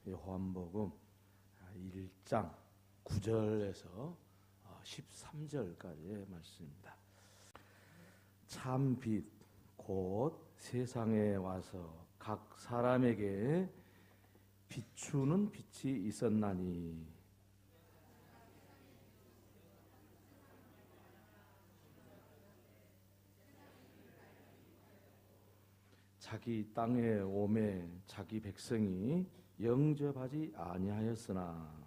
요한복음 1장 9절에서 13절까지의 말씀입니다. 참 빛 곧 세상에 와서 각 사람에게 비추는 빛이 있었나니 자기 땅에 오매 자기 백성이 영접하지 아니하였으나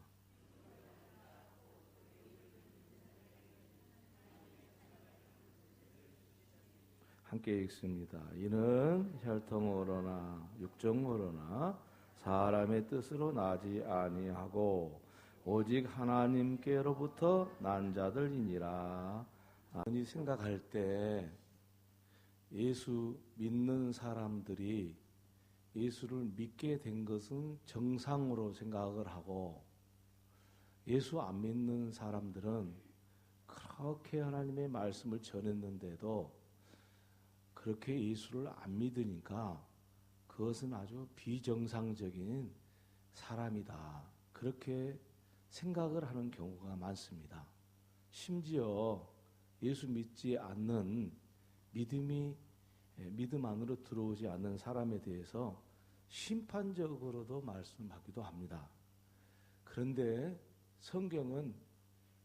함께 읽습니다. 이는 혈통으로나 육정으로나 사람의 뜻으로 나지 아니하고 오직 하나님께로부터 난 자들이니라. 아니 생각할 때 예수 믿는 사람들이 예수를 믿게 된 것은 정상으로 생각을 하고, 예수 안 믿는 사람들은 그렇게 하나님의 말씀을 전했는데도 그렇게 예수를 안 믿으니까 그것은 아주 비정상적인 사람이다, 그렇게 생각을 하는 경우가 많습니다. 심지어 예수 믿지 않는 믿음 안으로 들어오지 않는 사람에 대해서 심판적으로도 말씀하기도 합니다. 그런데 성경은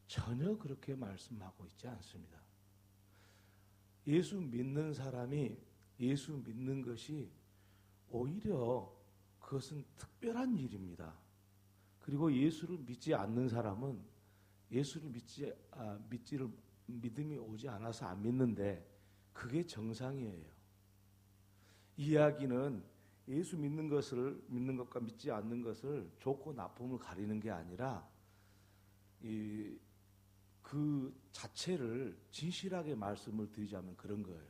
전혀 그렇게 말씀하고 있지 않습니다. 예수 믿는 사람이 예수 믿는 것이 오히려 그것은 특별한 일입니다. 그리고 예수를 믿지 않는 사람은 예수를 믿음이 오지 않아서 안 믿는데 그게 정상이에요. 이야기는 예수 믿는 것과 믿지 않는 것을 좋고 나쁨을 가리는 게 아니라 그 자체를 진실하게 말씀을 드리자면 그런 거예요.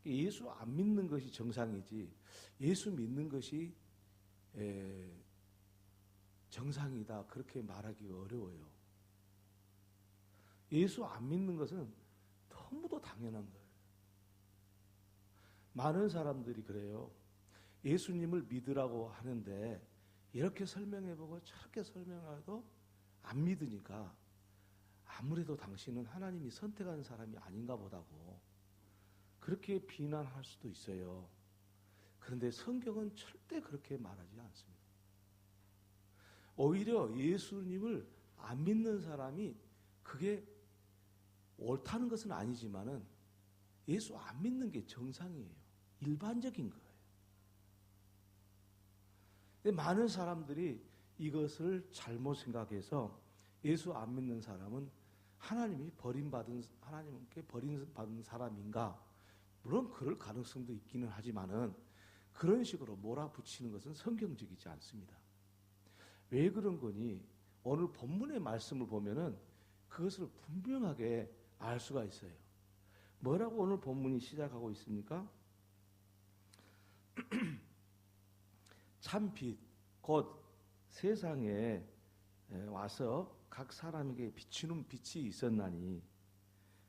예수 안 믿는 것이 정상이지 예수 믿는 것이 정상이다, 그렇게 말하기 어려워요. 예수 안 믿는 것은 너무도 당연한 거예요. 많은 사람들이 그래요. 예수님을 믿으라고 하는데 이렇게 설명해보고 저렇게 설명해도 안 믿으니까 아무래도 당신은 하나님이 선택한 사람이 아닌가 보다고 그렇게 비난할 수도 있어요. 그런데 성경은 절대 그렇게 말하지 않습니다. 오히려 예수님을 안 믿는 사람이 그게 옳다는 것은 아니지만은 예수 안 믿는 게 정상이에요. 일반적인 거예요. 근데 많은 사람들이 이것을 잘못 생각해서 예수 안 믿는 사람은 하나님께 버림받은 사람인가? 물론 그럴 가능성도 있기는 하지만은 그런 식으로 몰아붙이는 것은 성경적이지 않습니다. 왜 그런 거니? 오늘 본문의 말씀을 보면은 그것을 분명하게 알 수가 있어요. 뭐라고 오늘 본문이 시작하고 있습니까? 참 빛 곧 세상에 와서 각 사람에게 비추는 빛이 있었나니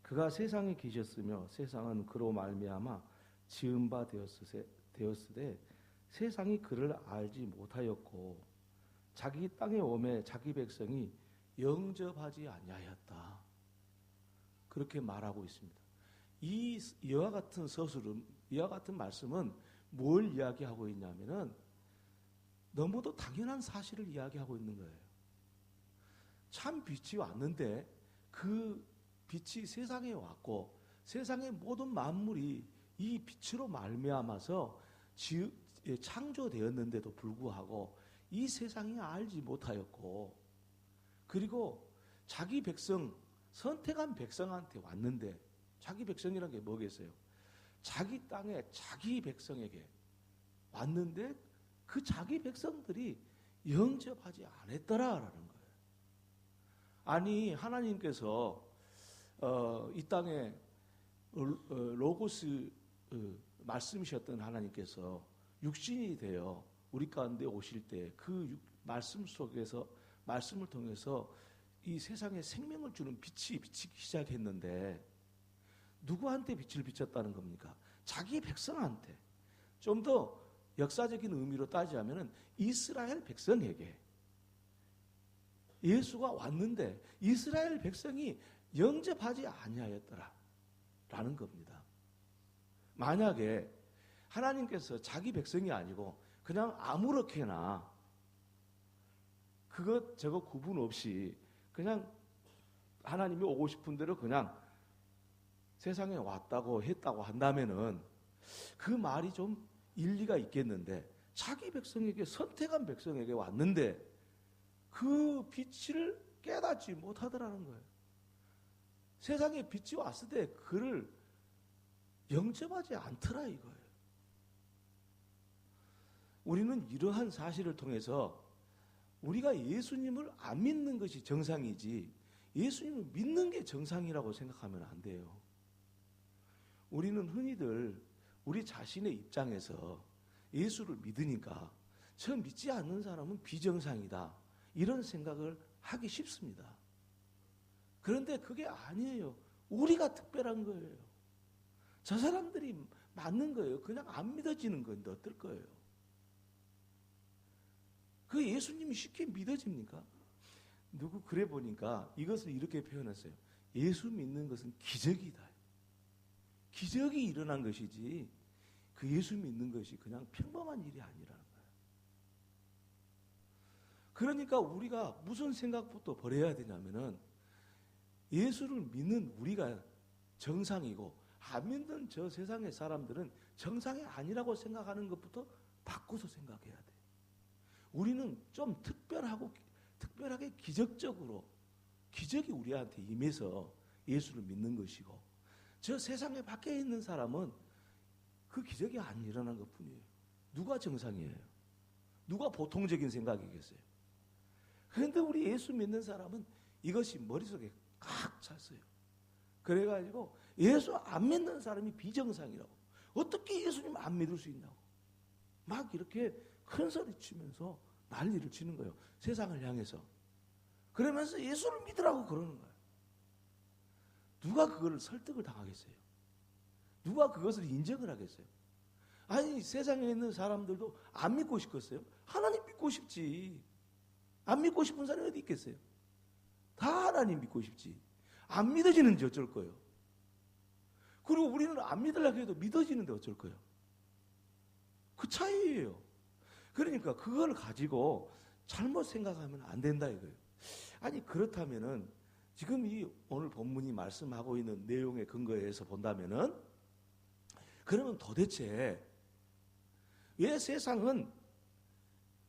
그가 세상에 계셨으며 세상은 그로 말미암아 지은 바 되었으되 세상이 그를 알지 못하였고 자기 땅에 오매 자기 백성이 영접하지 아니하였다, 그렇게 말하고 있습니다. 이와 같은 서술은, 이와 같은 말씀은 뭘 이야기하고 있냐면은 너무도 당연한 사실을 이야기하고 있는 거예요. 참 빛이 왔는데 그 빛이 세상에 왔고 세상의 모든 만물이 이 빛으로 말미암아서 창조되었는데도 불구하고 이 세상이 알지 못하였고, 그리고 자기 백성, 선택한 백성한테 왔는데, 자기 백성이라는 게 뭐겠어요? 자기 땅에 자기 백성에게 왔는데 그 자기 백성들이 영접하지 않았더라라는 거예요. 아니 하나님께서 이 땅에 로고스 말씀이셨던 하나님께서 육신이 되어 우리 가운데 오실 때 그 말씀 속에서, 말씀을 통해서 이 세상에 생명을 주는 빛이 비치기 시작했는데 누구한테 빛을 비쳤다는 겁니까? 자기 백성한테. 좀 더 역사적인 의미로 따지자면 이스라엘 백성에게 예수가 왔는데 이스라엘 백성이 영접하지 아니하였더라 라는 겁니다. 만약에 하나님께서 자기 백성이 아니고 그냥 아무렇게나 그것 저것 구분 없이 그냥 하나님이 오고 싶은 대로 그냥 세상에 왔다고 했다고 한다면은 그 말이 좀 일리가 있겠는데, 자기 백성에게, 선택한 백성에게 왔는데 그 빛을 깨닫지 못하더라는 거예요. 세상에 빛이 왔을 때 그를 영접하지 않더라 이거예요. 우리는 이러한 사실을 통해서 우리가 예수님을 안 믿는 것이 정상이지 예수님을 믿는 게 정상이라고 생각하면 안 돼요. 우리는 흔히들 우리 자신의 입장에서 예수를 믿으니까 저 믿지 않는 사람은 비정상이다 이런 생각을 하기 쉽습니다. 그런데 그게 아니에요. 우리가 특별한 거예요. 저 사람들이 맞는 거예요. 그냥 안 믿어지는 건데 어떨 거예요? 그 예수님이 쉽게 믿어집니까? 누구 그래 보니까 이것을 이렇게 표현했어요. 예수 믿는 것은 기적이다. 기적이 일어난 것이지 그 예수 믿는 것이 그냥 평범한 일이 아니라는 거예요. 그러니까 우리가 무슨 생각부터 버려야 되냐면은 예수를 믿는 우리가 정상이고 안 믿는 저 세상의 사람들은 정상이 아니라고 생각하는 것부터 바꿔서 생각해야 돼. 우리는 좀 특별하게 기적적으로 기적이 우리한테 임해서 예수를 믿는 것이고 저 세상에 밖에 있는 사람은 그 기적이 안 일어난 것뿐이에요. 누가 정상이에요? 누가 보통적인 생각이겠어요? 그런데 우리 예수 믿는 사람은 이것이 머릿속에 꽉 찼어요. 그래가지고 예수 안 믿는 사람이 비정상이라고, 어떻게 예수님 안 믿을 수 있냐고 막 이렇게 큰 소리 치면서 난리를 치는 거예요. 세상을 향해서. 그러면서 예수를 믿으라고 그러는 거예요. 누가 그걸 설득을 당하겠어요? 누가 그것을 인정을 하겠어요? 아니 세상에 있는 사람들도 안 믿고 싶겠어요? 하나님 믿고 싶지. 안 믿고 싶은 사람이 어디 있겠어요? 다 하나님 믿고 싶지. 안 믿어지는지 어쩔 거예요? 그리고 우리는 안 믿으려고 해도 믿어지는데 어쩔 거예요? 그 차이예요. 그러니까 그걸 가지고 잘못 생각하면 안 된다 이거예요. 아니 그렇다면은 지금 이 오늘 본문이 말씀하고 있는 내용의 근거에서 본다면은 그러면 도대체 왜 세상은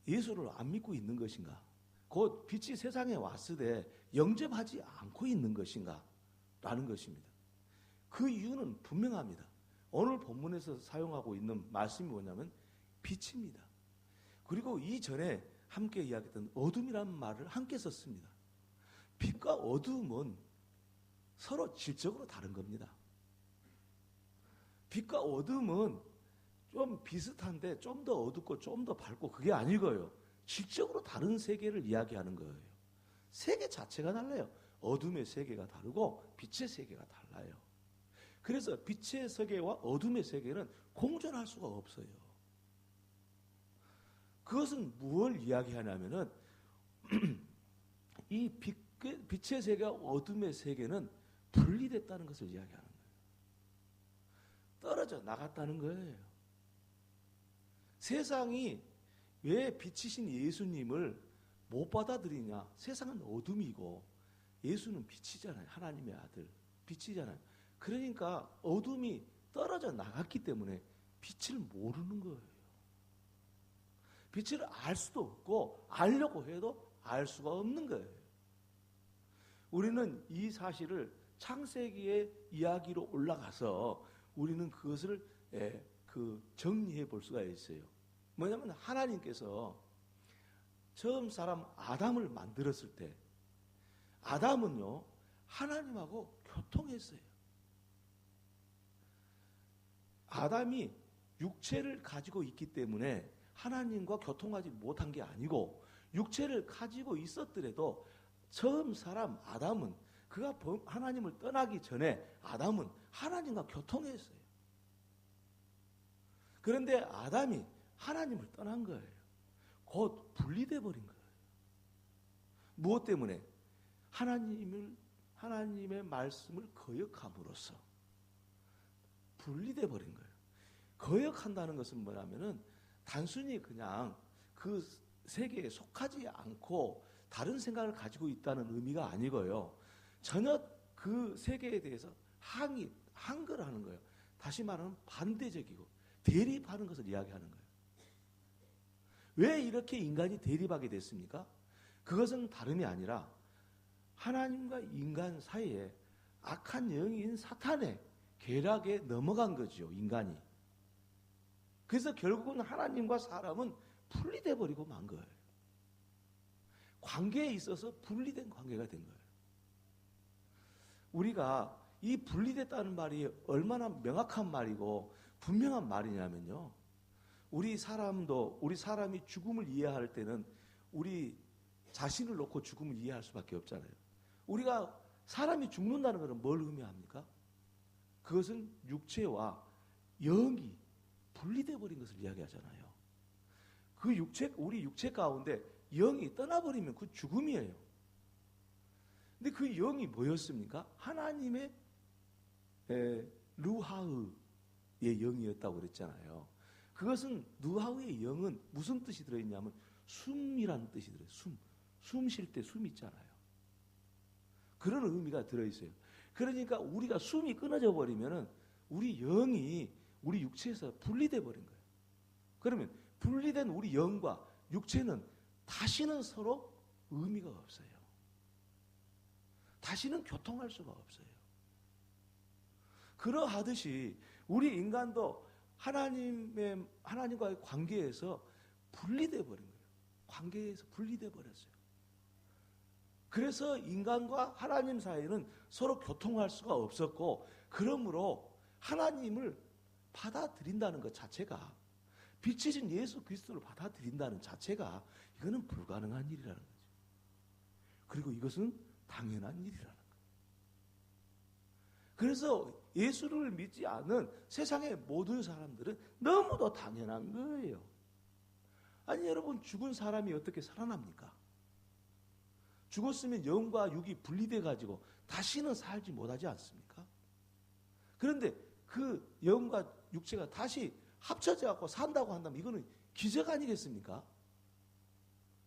예수를 안 믿고 있는 것인가? 곧 빛이 세상에 왔을 때 영접하지 않고 있는 것인가? 라는 것입니다. 그 이유는 분명합니다. 오늘 본문에서 사용하고 있는 말씀이 뭐냐면 빛입니다. 그리고 이전에 함께 이야기했던 어둠이라는 말을 함께 썼습니다. 빛과 어둠은 서로 질적으로 다른 겁니다. 빛과 어둠은 좀 비슷한데 좀 더 어둡고 좀 더 밝고 그게 아니고요. 질적으로 다른 세계를 이야기하는 거예요. 세계 자체가 달라요. 어둠의 세계가 다르고 빛의 세계가 달라요. 그래서 빛의 세계와 어둠의 세계는 공존할 수가 없어요. 그것은 무엇을 이야기하냐면은 이 빛의 세계와 어둠의 세계는 분리됐다는 것을 이야기하는 거예요. 떨어져 나갔다는 거예요. 세상이 왜 빛이신 예수님을 못 받아들이냐? 세상은 어둠이고 예수는 빛이잖아요. 하나님의 아들 빛이잖아요. 그러니까 어둠이 떨어져 나갔기 때문에 빛을 모르는 거예요. 빛을 알 수도 없고 알려고 해도 알 수가 없는 거예요. 우리는 이 사실을 창세기의 이야기로 올라가서 우리는 그것을 정리해 볼 수가 있어요. 뭐냐면 하나님께서 처음 사람 아담을 만들었을 때 아담은요 하나님하고 교통했어요. 아담이 육체를 가지고 있기 때문에 하나님과 교통하지 못한 게 아니고 육체를 가지고 있었더라도 처음 사람 아담은 그가 하나님을 떠나기 전에 아담은 하나님과 교통했어요. 그런데 아담이 하나님을 떠난 거예요. 곧 분리돼 버린 거예요. 무엇 때문에? 하나님의 말씀을 거역함으로써 분리돼 버린 거예요. 거역한다는 것은 뭐냐면은 단순히 그냥 그 세계에 속하지 않고 다른 생각을 가지고 있다는 의미가 아니고요. 전혀 그 세계에 대해서 항거하는 거예요. 다시 말하면 반대적이고 대립하는 것을 이야기하는 거예요. 왜 이렇게 인간이 대립하게 됐습니까? 그것은 다름이 아니라 하나님과 인간 사이에 악한 영인 사탄의 계략에 넘어간 거죠, 인간이. 그래서 결국은 하나님과 사람은 분리돼 버리고 만 거예요. 관계에 있어서 분리된 관계가 된 거예요. 우리가 이 분리됐다는 말이 얼마나 명확한 말이고 분명한 말이냐면요. 우리 사람이 죽음을 이해할 때는 우리 자신을 놓고 죽음을 이해할 수밖에 없잖아요. 우리가 사람이 죽는다는 것은 뭘 의미합니까? 그것은 육체와 영이 분리돼 버린 것을 이야기하잖아요. 우리 육체 가운데 영이 떠나버리면 그 죽음이에요. 근데 그 영이 뭐였습니까? 하나님의 루하의 영이었다고 그랬잖아요. 그것은 루하의 영은 무슨 뜻이 들어있냐면 숨이라는 뜻이 들어있어요. 숨 쉴 때 숨 있잖아요. 그런 의미가 들어있어요. 그러니까 우리가 숨이 끊어져 버리면은 우리 영이 우리 육체에서 분리돼 버린 거예요. 그러면 분리된 우리 영과 육체는 다시는 서로 의미가 없어요. 다시는 교통할 수가 없어요. 그러하듯이 우리 인간도 하나님과의 관계에서 분리돼 버린 거예요. 관계에서 분리돼 버렸어요. 그래서 인간과 하나님 사이에는 서로 교통할 수가 없었고, 그러므로 하나님을 받아들인다는 것 자체가, 빛이신 예수 그리스도를 받아들인다는 자체가 이거는 불가능한 일이라는 거죠. 그리고 이것은 당연한 일이라는 거예요. 그래서 예수를 믿지 않는 세상의 모든 사람들은 너무도 당연한 거예요. 아니 여러분, 죽은 사람이 어떻게 살아납니까? 죽었으면 영과 육이 분리돼 가지고 다시는 살지 못하지 않습니까? 그런데 그 영과 육체가 다시 합쳐져 갖고 산다고 한다면 이거는 기적 아니겠습니까?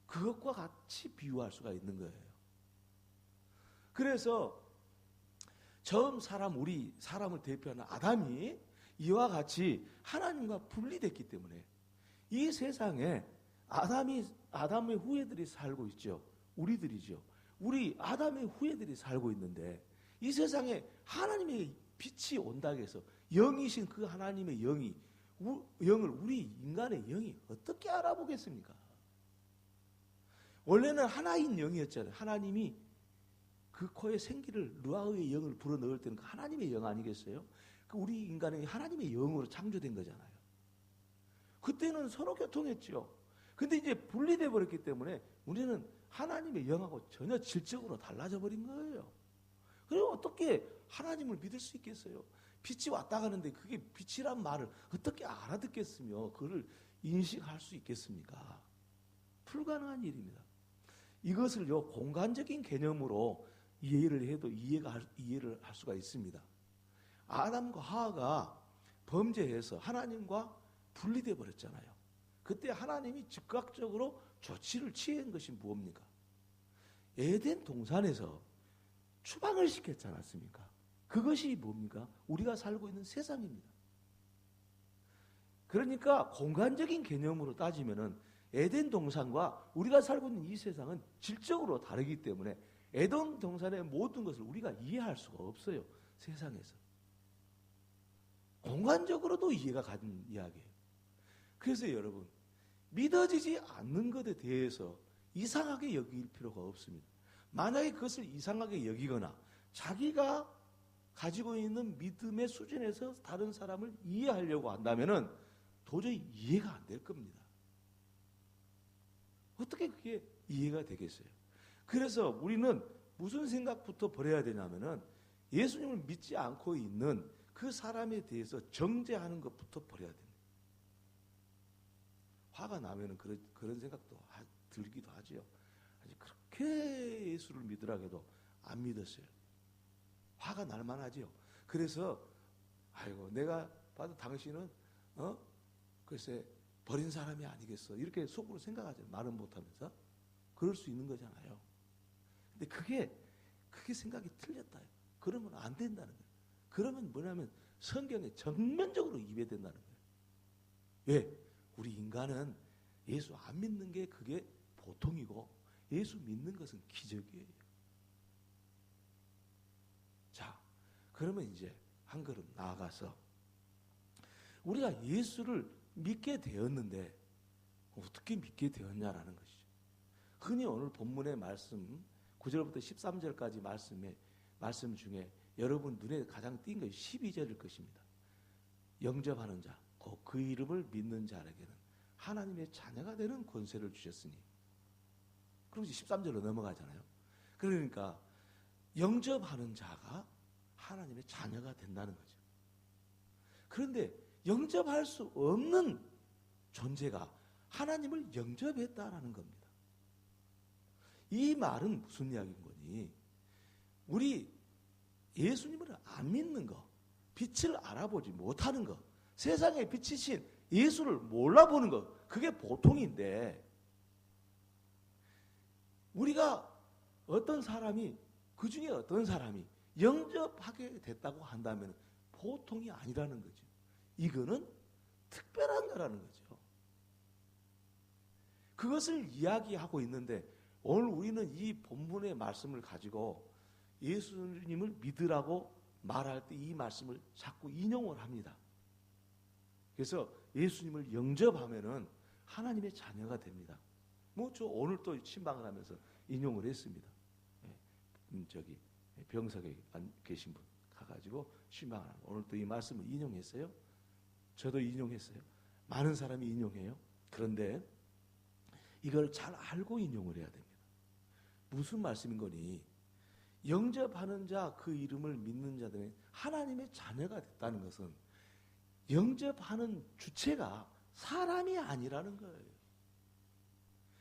그것과 같이 비유할 수가 있는 거예요. 그래서 처음 우리 사람을 대표하는 아담이 이와 같이 하나님과 분리됐기 때문에 이 세상에 아담의 후예들이 살고 있죠. 우리들이죠. 우리 아담의 후예들이 살고 있는데 이 세상에 하나님의 빛이 온다고 해서 영이신 그 하나님의 영을 우리 인간의 영이 어떻게 알아보겠습니까? 원래는 하나인 영이었잖아요. 하나님이 그 코에 생기를 루아의 영을 불어넣을 때는 그 하나님의 영 아니겠어요? 그 우리 인간은 하나님의 영으로 창조된 거잖아요. 그때는 서로 교통했죠. 근데 이제 분리돼 버렸기 때문에 우리는 하나님의 영하고 전혀 질적으로 달라져 버린 거예요. 그리고 어떻게 하나님을 믿을 수 있겠어요? 빛이 왔다 가는데 그게 빛이란 말을 어떻게 알아듣겠으며 그걸 인식할 수 있겠습니까? 불가능한 일입니다. 이것을요 공간적인 개념으로 이해를 해도 이해를 할 수가 있습니다. 아담과 하와가 범죄해서 하나님과 분리돼 버렸잖아요. 그때 하나님이 즉각적으로 조치를 취한 것이 무엇입니까? 에덴 동산에서 추방을 시켰지 않았습니까? 그것이 뭡니까? 우리가 살고 있는 세상입니다. 그러니까 공간적인 개념으로 따지면은 에덴 동산과 우리가 살고 있는 이 세상은 질적으로 다르기 때문에 에덴 동산의 모든 것을 우리가 이해할 수가 없어요. 세상에서. 공간적으로도 이해가 가는 이야기예요. 그래서 여러분, 믿어지지 않는 것에 대해서 이상하게 여길 필요가 없습니다. 만약에 그것을 이상하게 여기거나 자기가 가지고 있는 믿음의 수준에서 다른 사람을 이해하려고 한다면은 도저히 이해가 안 될 겁니다. 어떻게 그게 이해가 되겠어요? 그래서 우리는 무슨 생각부터 버려야 되냐면은 예수님을 믿지 않고 있는 그 사람에 대해서 정죄하는 것부터 버려야 됩니다. 화가 나면은 그런 생각도 들기도 하지요. 아니, 그렇게 예수를 믿으라 해도 안 믿었어요. 화가 날 만하지요. 그래서 아이고 내가 봐도 당신은 글쎄 버린 사람이 아니겠어. 이렇게 속으로 생각하죠. 말은 못하면서. 그럴 수 있는 거잖아요. 근데 그게 생각이 틀렸다. 그러면 안 된다는 거예요. 그러면 뭐냐면 성경에 정면적으로 위배된다는 거예요. 왜? 우리 인간은 예수 안 믿는 게 그게 보통이고 예수 믿는 것은 기적이에요. 자, 그러면 이제 한 걸음 나아가서 우리가 예수를 믿게 되었는데 어떻게 믿게 되었냐라는 것이죠. 흔히 오늘 본문의 말씀 9절부터 13절까지 말씀 중에 여러분 눈에 가장 띈 것이 12절일 것입니다. 영접하는 자, 그 이름을 믿는 자에게는 하나님의 자녀가 되는 권세를 주셨으니. 그럼 이제 13절로 넘어가잖아요. 그러니까 영접하는 자가 하나님의 자녀가 된다는 거죠. 그런데 영접할 수 없는 존재가 하나님을 영접했다라는 겁니다. 이 말은 무슨 이야기인 거니? 우리 예수님을 안 믿는 거, 빛을 알아보지 못하는 거, 세상에 빛이신 예수를 몰라보는 거, 그게 보통인데 우리가 어떤 사람이, 그 중에 어떤 사람이 영접하게 됐다고 한다면 보통이 아니라는 거죠. 이거는 특별한 거라는 거죠. 그것을 이야기하고 있는데 오늘 우리는 이 본문의 말씀을 가지고 예수님을 믿으라고 말할 때 이 말씀을 자꾸 인용을 합니다. 그래서 예수님을 영접하면은 하나님의 자녀가 됩니다. 뭐 저 오늘 또 신방을 하면서 인용을 했습니다. 저기 병석에 계신 분 가가지고 신방을 하고 오늘 또 이 말씀을 인용했어요. 저도 인용했어요. 많은 사람이 인용해요. 그런데 이걸 잘 알고 인용을 해야 됩니다. 무슨 말씀인 거니? 영접하는 자, 그 이름을 믿는 자들은 하나님의 자녀가 됐다는 것은 영접하는 주체가 사람이 아니라는 거예요.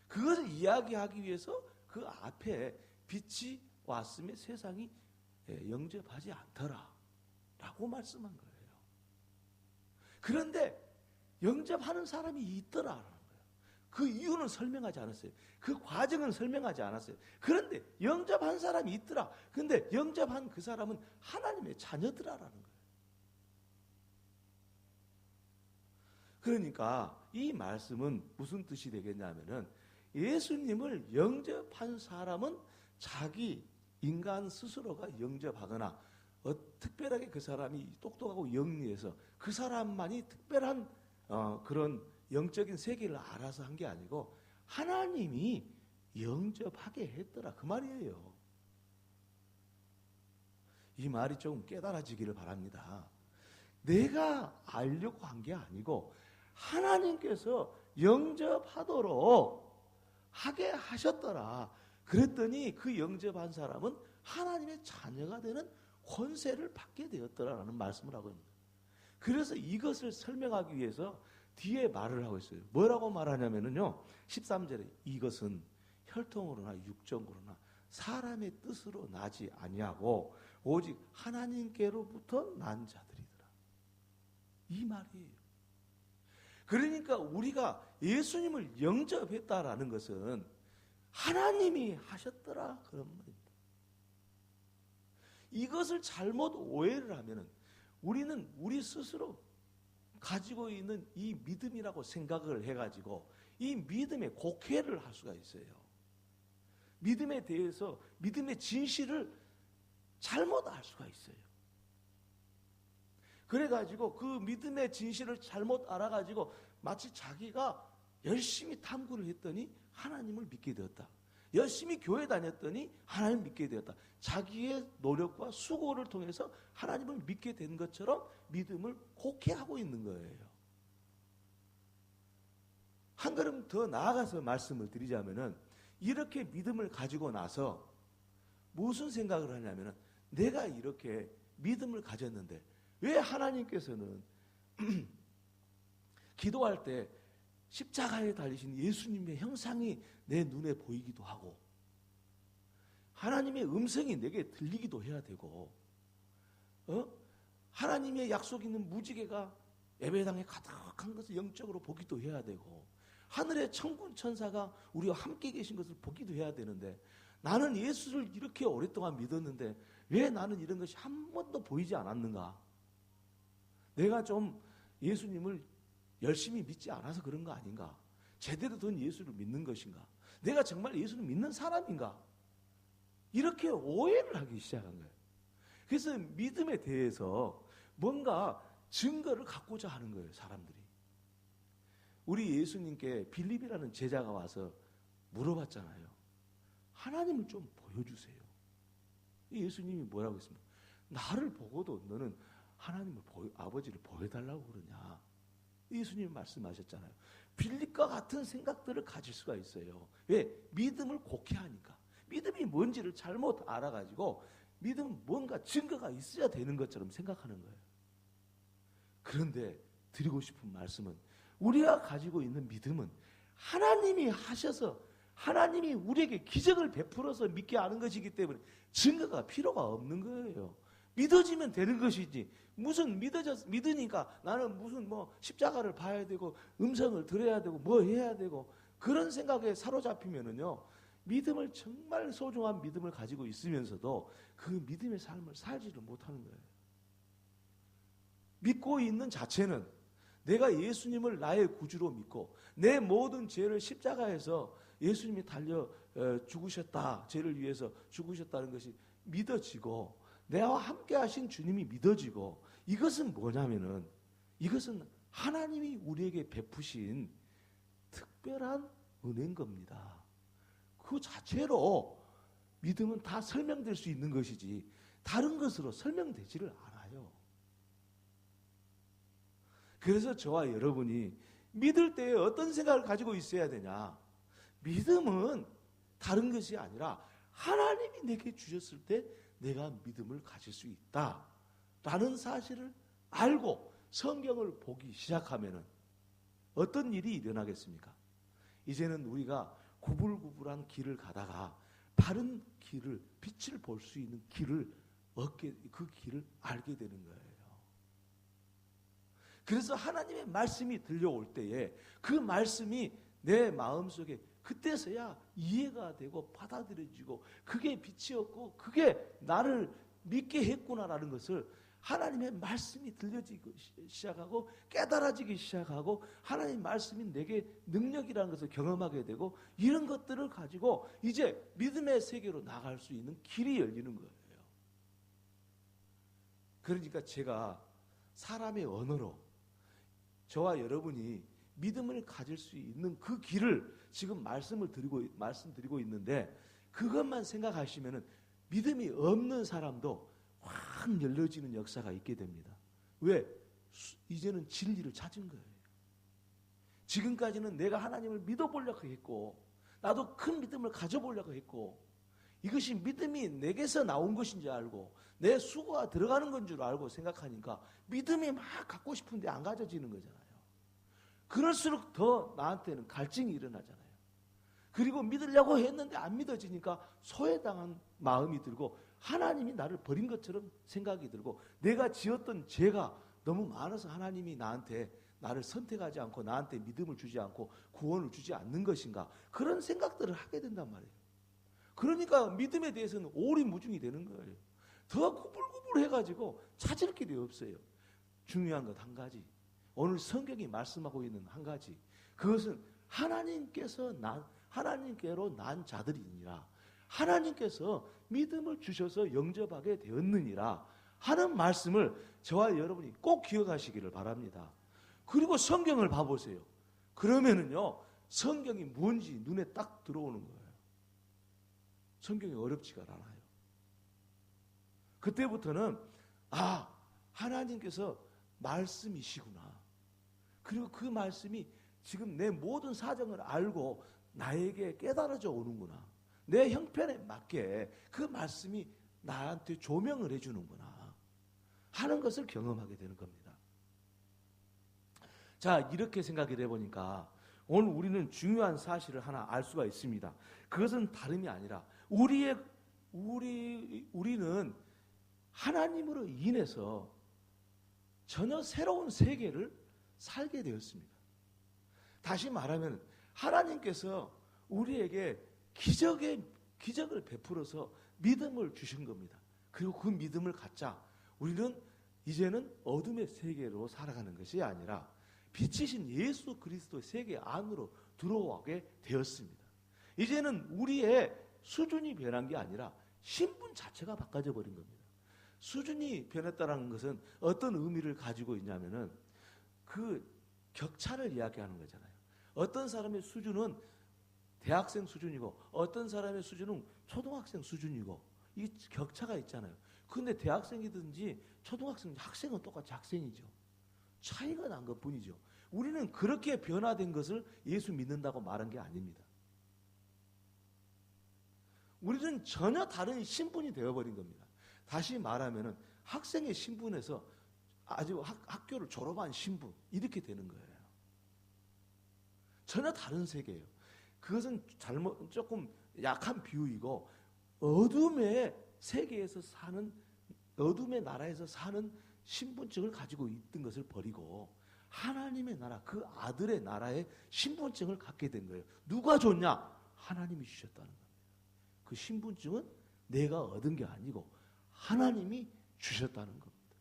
그것을 이야기하기 위해서 그 앞에 빛이 왔음에 세상이 영접하지 않더라 라고 말씀한 거예요. 그런데 영접하는 사람이 있더라라는 거예요. 그 이유는 설명하지 않았어요. 그 과정은 설명하지 않았어요. 그런데 영접한 사람이 있더라. 그런데 영접한 그 사람은 하나님의 자녀더라라는 거예요. 그러니까 이 말씀은 무슨 뜻이 되겠냐면은 예수님을 영접한 사람은 자기 인간 스스로가 영접하거나 특별하게 그 사람이 똑똑하고 영리해서 그 사람만이 특별한 그런 영적인 세계를 알아서 한 게 아니고 하나님이 영접하게 했더라 그 말이에요. 이 말이 좀 깨달아지기를 바랍니다. 내가 알려고 한 게 아니고 하나님께서 영접하도록 하게 하셨더라. 그랬더니 그 영접한 사람은 하나님의 자녀가 되는 권세를 받게 되었더라라는 말씀을 하고 있습니다. 그래서 이것을 설명하기 위해서 뒤에 말을 하고 있어요. 뭐라고 말하냐면요. 13절에 이것은 혈통으로나 육정으로나 사람의 뜻으로 나지 아니하고 오직 하나님께로부터 난 자들이더라. 이 말이에요. 그러니까 우리가 예수님을 영접했다라는 것은 하나님이 하셨더라 그런 말입니다. 이것을 잘못 오해를 하면은 우리는 우리 스스로 가지고 있는 이 믿음이라고 생각을 해가지고 이 믿음에 곡해를 할 수가 있어요. 믿음에 대해서 믿음의 진실을 잘못 알 수가 있어요. 그래가지고 그 믿음의 진실을 잘못 알아가지고 마치 자기가 열심히 탐구를 했더니 하나님을 믿게 되었다. 열심히 교회 다녔더니 하나님을 믿게 되었다. 자기의 노력과 수고를 통해서 하나님을 믿게 된 것처럼 믿음을 곡해하고 있는 거예요. 한 걸음 더 나아가서 말씀을 드리자면은 이렇게 믿음을 가지고 나서 무슨 생각을 하냐면은 내가 이렇게 믿음을 가졌는데 왜 하나님께서는 기도할 때 십자가에 달리신 예수님의 형상이 내 눈에 보이기도 하고 하나님의 음성이 내게 들리기도 해야 되고 하나님의 약속 있는 무지개가 예배당에 가득한 것을 영적으로 보기도 해야 되고 하늘의 천군 천사가 우리와 함께 계신 것을 보기도 해야 되는데 나는 예수를 이렇게 오랫동안 믿었는데 왜 나는 이런 것이 한 번도 보이지 않았는가? 내가 좀 예수님을 열심히 믿지 않아서 그런 거 아닌가? 제대로 된 예수를 믿는 것인가? 내가 정말 예수를 믿는 사람인가? 이렇게 오해를 하기 시작한 거예요. 그래서 믿음에 대해서 뭔가 증거를 갖고자 하는 거예요, 사람들이. 우리 예수님께 빌립이라는 제자가 와서 물어봤잖아요. 하나님을 좀 보여주세요. 예수님이 뭐라고 했습니까? 나를 보고도 너는 하나님을 아버지를 보여달라고 그러냐? 예수님이 말씀하셨잖아요. 빌립과 같은 생각들을 가질 수가 있어요. 왜? 믿음을 곡해하니까. 믿음이 뭔지를 잘못 알아가지고 믿음은 뭔가 증거가 있어야 되는 것처럼 생각하는 거예요. 그런데 드리고 싶은 말씀은 우리가 가지고 있는 믿음은 하나님이 하셔서 하나님이 우리에게 기적을 베풀어서 믿게 하는 것이기 때문에 증거가 필요가 없는 거예요. 믿어지면 되는 것이지 무슨 믿으니까 나는 무슨 십자가를 봐야 되고 음성을 들어야 되고 뭐 해야 되고 그런 생각에 사로잡히면은요 믿음을 정말 소중한 믿음을 가지고 있으면서도 그 믿음의 삶을 살지를 못하는 거예요. 믿고 있는 자체는 내가 예수님을 나의 구주로 믿고 내 모든 죄를 십자가에서 예수님이 달려 죽으셨다, 죄를 위해서 죽으셨다는 것이 믿어지고 내와 함께 하신 주님이 믿어지고 이것은 뭐냐면은 이것은 하나님이 우리에게 베푸신 특별한 은혜인 겁니다. 그 자체로 믿음은 다 설명될 수 있는 것이지 다른 것으로 설명되지를 않아요. 그래서 저와 여러분이 믿을 때에 어떤 생각을 가지고 있어야 되냐? 믿음은 다른 것이 아니라 하나님이 내게 주셨을 때 내가 믿음을 가질 수 있다라는 사실을 알고 성경을 보기 시작하면은 어떤 일이 일어나겠습니까? 이제는 우리가 구불구불한 길을 가다가 바른 길을 빛을 볼 수 있는 길을 그 길을 알게 되는 거예요. 그래서 하나님의 말씀이 들려올 때에 그 말씀이 내 마음속에 그때서야 이해가 되고 받아들여지고 그게 빛이었고 그게 나를 믿게 했구나라는 것을 하나님의 말씀이 들려지기 시작하고 깨달아지기 시작하고 하나님의 말씀이 내게 능력이라는 것을 경험하게 되고 이런 것들을 가지고 이제 믿음의 세계로 나갈 수 있는 길이 열리는 거예요. 그러니까 제가 사람의 언어로 저와 여러분이 믿음을 가질 수 있는 그 길을 지금 말씀드리고 있는데 그것만 생각하시면은 믿음이 없는 사람도 확 열려지는 역사가 있게 됩니다. 왜? 이제는 진리를 찾은 거예요. 지금까지는 내가 하나님을 믿어보려고 했고 나도 큰 믿음을 가져보려고 했고 이것이 믿음이 내게서 나온 것인 줄 알고 내 수고가 들어가는 건 줄 알고 생각하니까 믿음이 막 갖고 싶은데 안 가져지는 거잖아요. 그럴수록 더 나한테는 갈증이 일어나잖아요. 그리고 믿으려고 했는데 안 믿어지니까 소외당한 마음이 들고 하나님이 나를 버린 것처럼 생각이 들고 내가 지었던 죄가 너무 많아서 하나님이 나를 선택하지 않고 나한테 믿음을 주지 않고 구원을 주지 않는 것인가 그런 생각들을 하게 된단 말이에요. 그러니까 믿음에 대해서는 오리무중이 되는 거예요. 더 구불구불해가지고 찾을 길이 없어요. 중요한 것 한 가지 오늘 성경이 말씀하고 있는 한 가지 그것은 하나님께로 난 자들이니라 하나님께서 믿음을 주셔서 영접하게 되었느니라 하는 말씀을 저와 여러분이 꼭 기억하시기를 바랍니다. 그리고 성경을 봐보세요. 그러면은요 성경이 뭔지 눈에 딱 들어오는 거예요. 성경이 어렵지가 않아요. 그때부터는 하나님께서 말씀이시구나. 그리고 그 말씀이 지금 내 모든 사정을 알고 나에게 깨달아져 오는구나. 내 형편에 맞게 그 말씀이 나한테 조명을 해주는구나 하는 것을 경험하게 되는 겁니다. 자, 이렇게 생각을 해보니까 오늘 우리는 중요한 사실을 하나 알 수가 있습니다. 그것은 다름이 아니라 우리는 하나님으로 인해서 전혀 새로운 세계를 살게 되었습니다. 다시 말하면 하나님께서 우리에게 기적을 베풀어서 믿음을 주신 겁니다. 그리고 그 믿음을 갖자 우리는 이제는 어둠의 세계로 살아가는 것이 아니라 빛이신 예수 그리스도의 세계 안으로 들어오게 되었습니다. 이제는 우리의 수준이 변한 게 아니라 신분 자체가 바꿔져 버린 겁니다. 수준이 변했다는 것은 어떤 의미를 가지고 있냐면은 그 격차를 이야기하는 거잖아요. 어떤 사람의 수준은 대학생 수준이고 어떤 사람의 수준은 초등학생 수준이고 이 격차가 있잖아요. 그런데 대학생이든지 초등학생, 학생은 똑같이 학생이죠. 차이가 난 것뿐이죠. 우리는 그렇게 변화된 것을 예수 믿는다고 말한 게 아닙니다. 우리는 전혀 다른 신분이 되어버린 겁니다. 다시 말하면 학생의 신분에서 아주 학교를 졸업한 신분 이렇게 되는 거예요. 전혀 다른 세계예요. 그것은 조금 약한 비유이고 어둠의 세계에서 사는 어둠의 나라에서 사는 신분증을 가지고 있던 것을 버리고 하나님의 나라, 그 아들의 나라의 신분증을 갖게 된 거예요. 누가 줬냐? 하나님이 주셨다는 겁니다. 그 신분증은 내가 얻은 게 아니고 하나님이 주셨다는 겁니다.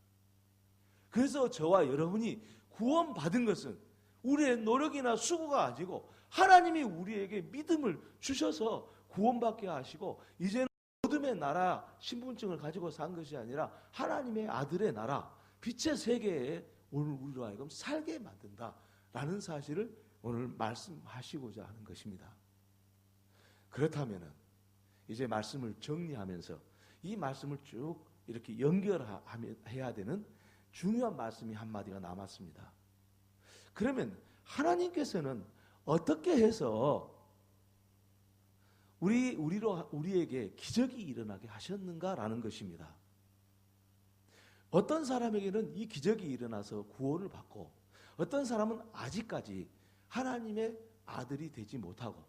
그래서 저와 여러분이 구원받은 것은 우리의 노력이나 수고가 아니고 하나님이 우리에게 믿음을 주셔서 구원받게 하시고 이제는 어둠의 나라 신분증을 가지고 산 것이 아니라 하나님의 아들의 나라 빛의 세계에 오늘 우리로 하여금 살게 만든다라는 사실을 오늘 말씀하시고자 하는 것입니다. 그렇다면 이제 말씀을 정리하면서 이 말씀을 쭉 이렇게 연결해야 되는 중요한 말씀이 한마디가 남았습니다. 그러면 하나님께서는 어떻게 해서 우리에게 기적이 일어나게 하셨는가라는 것입니다. 어떤 사람에게는 이 기적이 일어나서 구원을 받고 어떤 사람은 아직까지 하나님의 아들이 되지 못하고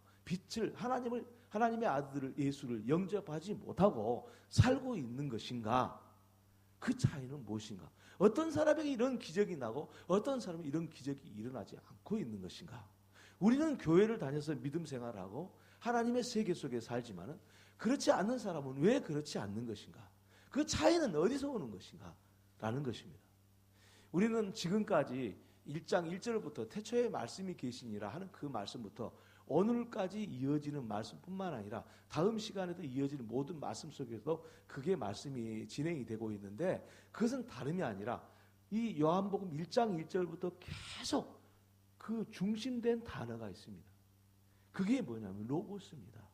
하나님의 아들 예수를 영접하지 못하고 살고 있는 것인가? 그 차이는 무엇인가? 어떤 사람에게 이런 기적이 나고 어떤 사람은 이런 기적이 일어나지 않고 있는 것인가? 우리는 교회를 다녀서 믿음 생활하고 하나님의 세계 속에 살지만은 그렇지 않는 사람은 왜 그렇지 않는 것인가? 그 차이는 어디서 오는 것인가? 라는 것입니다. 우리는 지금까지 1장 1절부터 태초에 말씀이 계시니라 하는 그 말씀부터 오늘까지 이어지는 말씀뿐만 아니라 다음 시간에도 이어지는 모든 말씀 속에서도 그게 말씀이 진행이 되고 있는데 그것은 다름이 아니라 이 요한복음 1장 1절부터 계속 그 중심된 단어가 있습니다. 그게 뭐냐면 로고스입니다.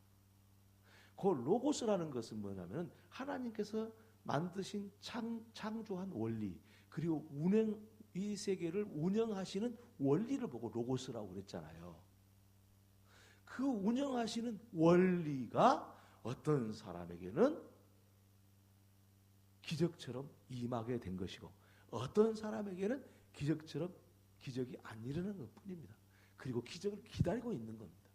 그 로고스라는 것은 뭐냐면 하나님께서 만드신 창조한 원리 그리고 이 세계를 운영하시는 원리를 보고 로고스라고 그랬잖아요. 그 운영하시는 원리가 어떤 사람에게는 기적처럼 임하게 된 것이고 어떤 사람에게는 기적처럼 기적이 안 일어나는 것뿐입니다. 그리고 기적을 기다리고 있는 겁니다.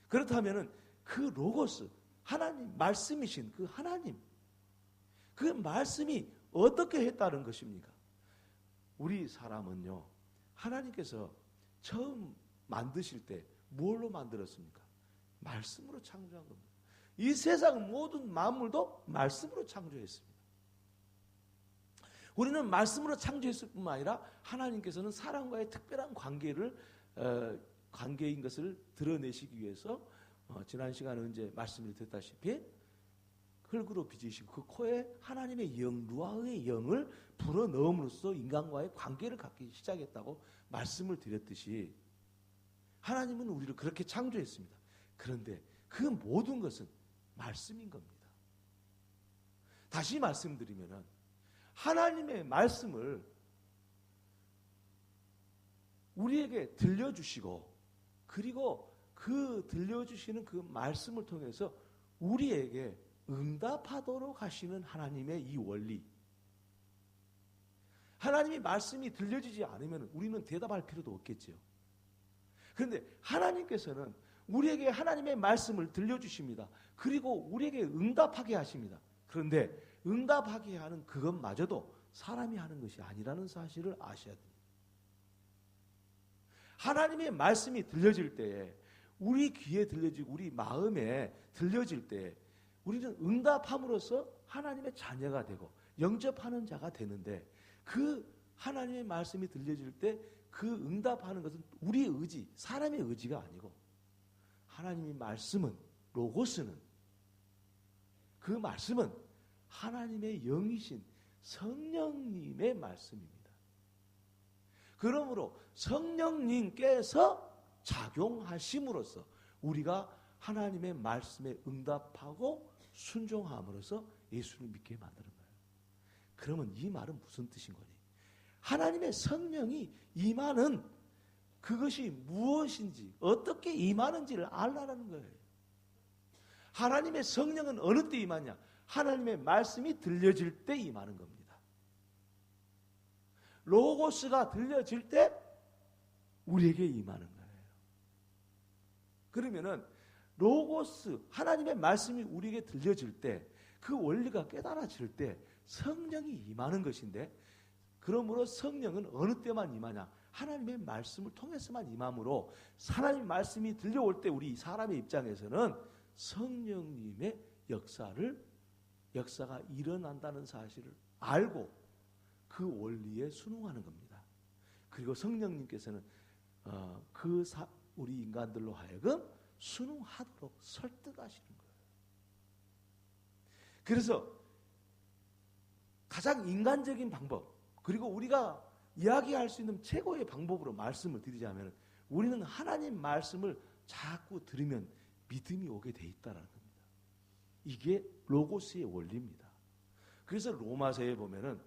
그렇다면 그 로고스 하나님 말씀이신 그 하나님 그 말씀이 어떻게 했다는 것입니까? 우리 사람은요 하나님께서 처음 만드실 때 뭘로 만들었습니까? 말씀으로 창조한 겁니다. 이 세상 모든 만물도 말씀으로 창조했습니다. 우리는 말씀으로 창조했을 뿐만 아니라 하나님께서는 사람과의 특별한 관계인 것을 드러내시기 위해서 지난 시간에 이제 말씀을 드렸다시피 흙으로 빚으시고 그 코에 하나님의 영, 루아의 영을 불어넣음으로써 인간과의 관계를 갖기 시작했다고 말씀을 드렸듯이 하나님은 우리를 그렇게 창조했습니다. 그런데 그 모든 것은 말씀인 겁니다. 다시 말씀드리면 하나님의 말씀을 우리에게 들려주시고 그리고 그 들려주시는 그 말씀을 통해서 우리에게 응답하도록 하시는 하나님의 이 원리 하나님이 말씀이 들려지지 않으면 우리는 대답할 필요도 없겠죠. 그런데 하나님께서는 우리에게 하나님의 말씀을 들려주십니다. 그리고 우리에게 응답하게 하십니다. 그런데 응답하게 하는 그것마저도 사람이 하는 것이 아니라는 사실을 아셔야 됩니다. 하나님의 말씀이 들려질 때에, 우리 귀에 들려지고 우리 마음에 들려질 때에 우리는 응답함으로써 하나님의 자녀가 되고 영접하는 자가 되는데, 그 하나님의 말씀이 들려질 때 그 응답하는 것은 우리의 의지, 사람의 의지가 아니고 하나님의 말씀은, 로고스는, 그 말씀은 하나님의 영이신 성령님의 말씀입니다. 그러므로 성령님께서 작용하심으로써 우리가 하나님의 말씀에 응답하고 순종함으로써 예수를 믿게 만드는 거예요. 그러면 이 말은 무슨 뜻인 거니? 하나님의 성령이 임하는 그것이 무엇인지, 어떻게 임하는지를 알라는 거예요. 하나님의 성령은 어느 때 임하냐? 하나님의 말씀이 들려질 때 임하는 겁니다. 로고스가 들려질 때 우리에게 임하는 거예요. 그러면은 로고스, 하나님의 말씀이 우리에게 들려질 때, 그 원리가 깨달아질 때 성령이 임하는 것인데, 그러므로 성령은 어느 때만 임하냐? 하나님의 말씀을 통해서만 임함으로, 하나님의 말씀이 들려올 때 우리 사람의 입장에서는 성령님의 역사가 일어난다는 사실을 알고 그 원리에 순응하는 겁니다. 그리고 성령님께서는 우리 인간들로 하여금 순응하도록 설득하시는 거예요. 그래서 가장 인간적인 방법, 그리고 우리가 이야기할 수 있는 최고의 방법으로 말씀을 드리자면, 우리는 하나님 말씀을 자꾸 들으면 믿음이 오게 돼 있다는 겁니다. 이게 로고스의 원리입니다. 그래서 로마서에 보면은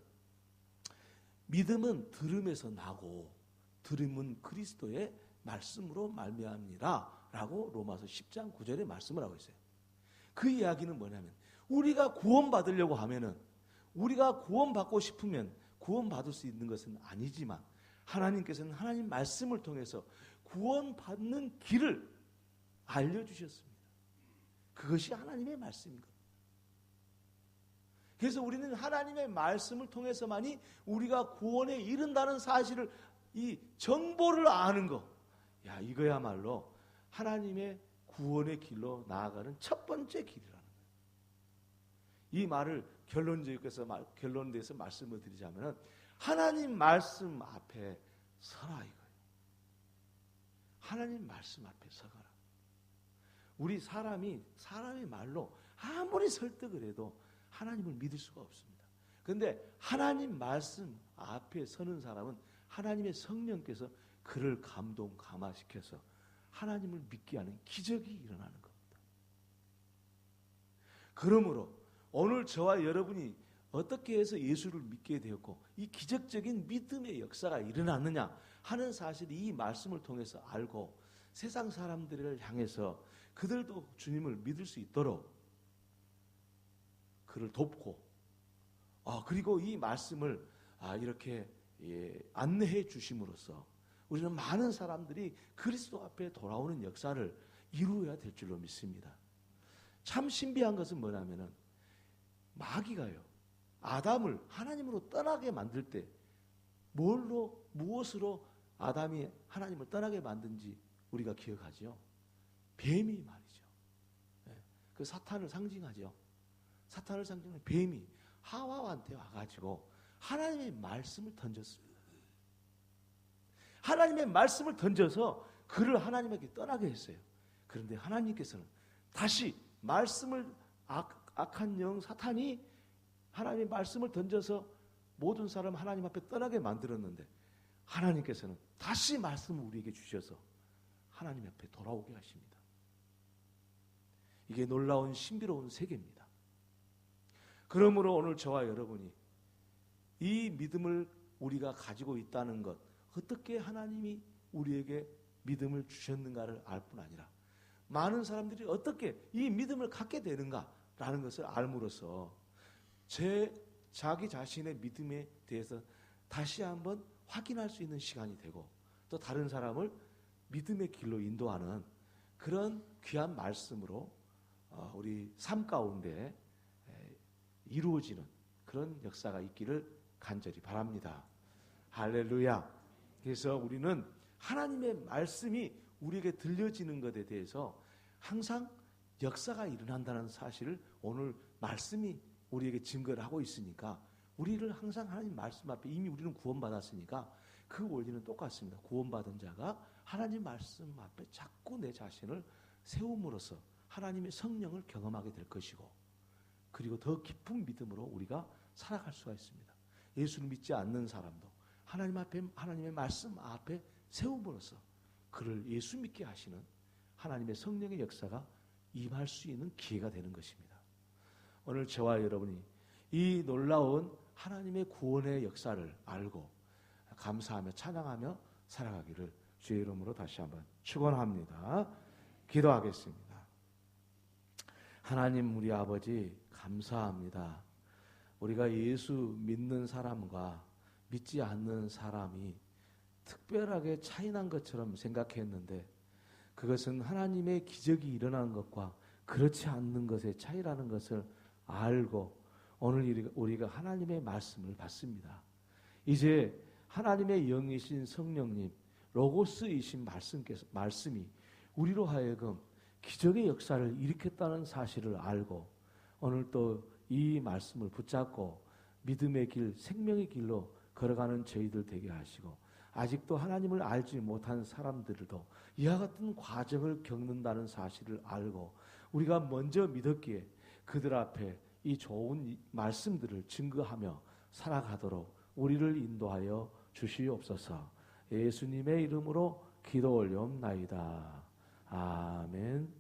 믿음은 들음에서 나고 들음은 그리스도의 말씀으로 말미암니라 라고 로마서 10장 9절에 말씀을 하고 있어요. 그 이야기는 뭐냐면, 우리가 구원받으려고 하면은, 우리가 구원받고 싶으면 구원받을 수 있는 것은 아니지만, 하나님께서는 하나님 말씀을 통해서 구원받는 길을 알려주셨습니다. 그것이 하나님의 말씀인 겁니다. 그래서 우리는 하나님의 말씀을 통해서만이 우리가 구원에 이른다는 사실을, 이 정보를 아는 것, 야, 이거야말로 하나님의 구원의 길로 나아가는 첫 번째 길이라는 거예요. 이 말을 결론돼서 말씀을 드리자면, 하나님 말씀 앞에 서라 이거예요. 하나님 말씀 앞에 서가라. 우리 사람의 말로 아무리 설득을 해도 하나님을 믿을 수가 없습니다. 그런데 하나님 말씀 앞에 서는 사람은 하나님의 성령께서 그를 감화시켜서 하나님을 믿게 하는 기적이 일어나는 겁니다. 그러므로 오늘 저와 여러분이 어떻게 해서 예수를 믿게 되었고 이 기적적인 믿음의 역사가 일어났느냐 하는 사실을 이 말씀을 통해서 알고, 세상 사람들을 향해서 그들도 주님을 믿을 수 있도록 그를 돕고, 그리고 이 말씀을 이렇게 안내해 주심으로써 우리는 많은 사람들이 그리스도 앞에 돌아오는 역사를 이루어야 될 줄로 믿습니다. 참 신비한 것은 뭐냐면은, 마귀가요, 아담을 하나님으로 떠나게 만들 때 무엇으로 아담이 하나님을 떠나게 만든지 우리가 기억하죠. 뱀이 말이죠. 그 사탄을 상징하죠. 사탄을 상징하는 뱀이 하와한테 와가지고 하나님의 말씀을 던졌습니다. 하나님의 말씀을 던져서 그를 하나님에게 떠나게 했어요. 그런데 하나님께서는 다시 말씀을, 악한 영 사탄이 하나님의 말씀을 던져서 모든 사람 하나님 앞에 떠나게 만들었는데, 하나님께서는 다시 말씀을 우리에게 주셔서 하나님 앞에 돌아오게 하십니다. 이게 놀라운 신비로운 세계입니다. 그러므로 오늘 저와 여러분이 이 믿음을 우리가 가지고 있다는 것, 어떻게 하나님이 우리에게 믿음을 주셨는가를 알 뿐 아니라, 많은 사람들이 어떻게 이 믿음을 갖게 되는가라는 것을 알므로써 자기 자신의 믿음에 대해서 다시 한번 확인할 수 있는 시간이 되고, 또 다른 사람을 믿음의 길로 인도하는 그런 귀한 말씀으로 우리 삶 가운데 이루어지는 그런 역사가 있기를 간절히 바랍니다. 할렐루야. 그래서 우리는 하나님의 말씀이 우리에게 들려지는 것에 대해서 항상 역사가 일어난다는 사실을 오늘 말씀이 우리에게 증거를 하고 있으니까 우리를 항상 하나님 말씀 앞에 이미 우리는 구원받았으니까 그 원리는 똑같습니다. 구원받은 자가 하나님 말씀 앞에 자꾸 내 자신을 세움으로써 하나님의 성령을 경험하게 될 것이고 그리고 더 깊은 믿음으로 우리가 살아갈 수가 있습니다. 예수를 믿지 않는 사람도 하나님 앞에 하나님의 말씀 앞에 세움으로써 그를 예수 믿게 하시는 하나님의 성령의 역사가 임할 수 있는 기회가 되는 것입니다. 오늘 저와 여러분이 이 놀라운 하나님의 구원의 역사를 알고 감사하며 찬양하며 살아가기를 주의 이름으로 다시 한번 축원합니다. 기도하겠습니다. 하나님 우리 아버지 감사합니다. 우리가 예수 믿는 사람과 믿지 않는 사람이 특별하게 차이난 것처럼 생각했는데 그것은 하나님의 기적이 일어나는 것과 그렇지 않는 것의 차이라는 것을 알고 오늘 우리가 하나님의 말씀을 받습니다. 이제 하나님의 영이신 성령님 로고스이신 말씀이 우리로 하여금 기적의 역사를 일으켰다는 사실을 알고 오늘 또 이 말씀을 붙잡고 믿음의 길, 생명의 길로 걸어가는 저희들 되게 하시고 아직도 하나님을 알지 못한 사람들도 이와 같은 과정을 겪는다는 사실을 알고 우리가 먼저 믿었기에 그들 앞에 이 좋은 말씀들을 증거하며 살아가도록 우리를 인도하여 주시옵소서. 예수님의 이름으로 기도 올려옵나이다. 아멘.